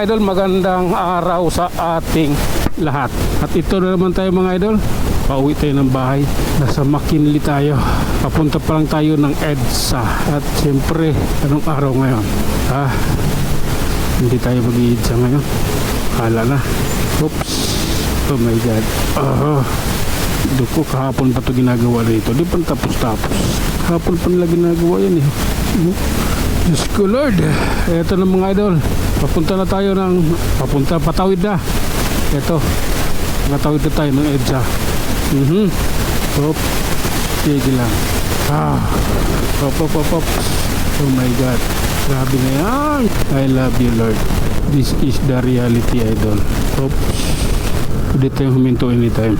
mga idol, magandang araw sa ating lahat. At ito na naman tayo mga idol, pauwi tayo ng bahay. Nasa McKinley tayo, papunta pa lang tayo ng EDSA. At siyempre, anong araw ngayon? Hindi tayo mag-EDSA ngayon. Hala na. Oops. Oh my god. Duko, kahapon pa ito ginagawa rito. Di pa tapos-tapos. Kahapon pa nila ginagawa yan eh. Diyos ko Lord. Eto na mga idol, papunta na tayo patawid na. Eto, patawid na tayo ng EDSA. Hop. Sige lang. Hop. Oh my god, grabe na yan. I love you Lord. This is the reality idol. Hop. Pwede tayong huminto anytime.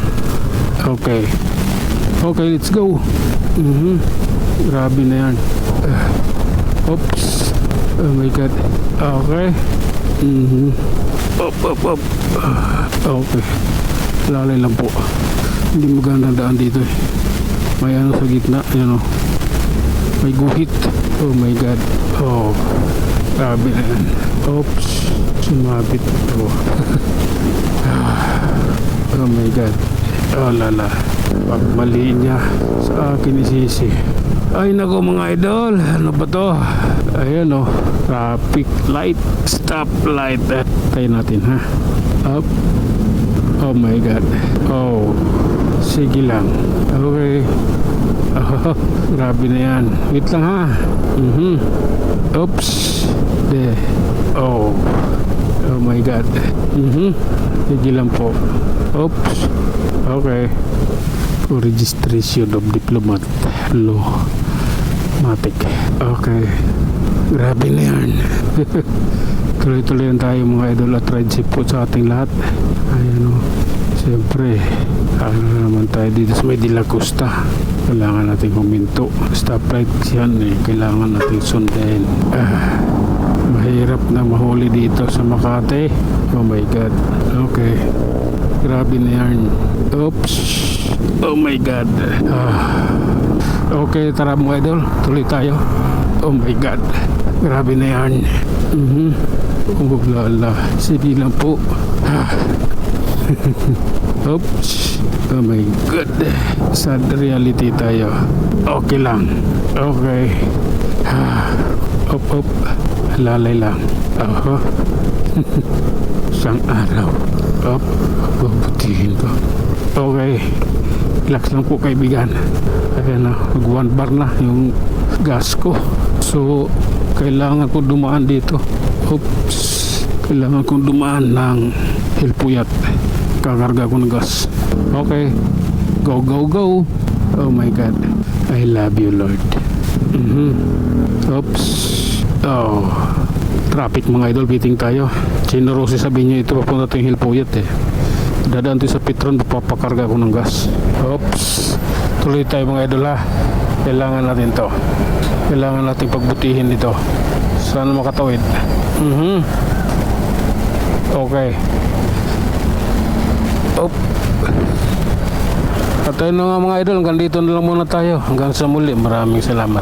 Okay, let's go. Grabe na yan. Oops. Oh my god. Okay. Up. Okay. Lalay lang po. Hindi magandang daan dito eh. May ano sa gitna. Yan o. May guhit. Oh my god. Oh. Grabe na yan. Oops. Sumabit ito. Oh my god. Oh lala. Pag mali niya sa akin isisi. Ay nako mga idol, ano ba to? Ayan o, traffic light, stop light. Tayo natin ha. Up. Oh my god. Oh, sige lang. Okay. Grabe na yan. Wait lang ha. Oops. De. Oh my god. Sige lang po. Oops. Okay. Registration of diplomat law matik. Okay, grabe na yan. Tuloy-tuloy tayo mga idol at ride safe po sa ating lahat. Ayan o, siyempre ano naman tayo dito sa may De La Costa. Kailangan natin huminto. Stoplight yan eh, kailangan natin sundin. Mahirap na mahuli dito sa Makati. Oh my god. Okay, grabe na yan. Oops. Oh my god. Okay, tara mga idol, tuloy tayo. Oh my god, grabe na yan. Oh lala, sige lang po. Oops. Oh my god, sad reality tayo. Okay lang. Okay. Op. Lalay lang. Isang araw. Op. Bubutihin ko. Okay, relax lang po kaibigan. Ayan na, mag 1 bar na yung gas ko. So, kailangan ko dumaan dito. Oops. Kailangan kong dumaan ng Hilpuyat. Kakarga ko ng gas. Okay, go. Oh my god, I love you Lord. Oops. Oh, traffic mga idol, biting tayo. Generosi sabihin nyo ito, papunta tayong Hilpuyat eh. Dadaan tayo sa Petron, papakarga ko ng gas. Oops. Tuloy tayo mga idol ha. Kailangan natin to. Kailangan natin pagbutihin dito. Sana makatawid. Okay. Op. At ayun na nga mga idol, hanggang dito na lang muna tayo. Hanggang sa muli, maraming salamat.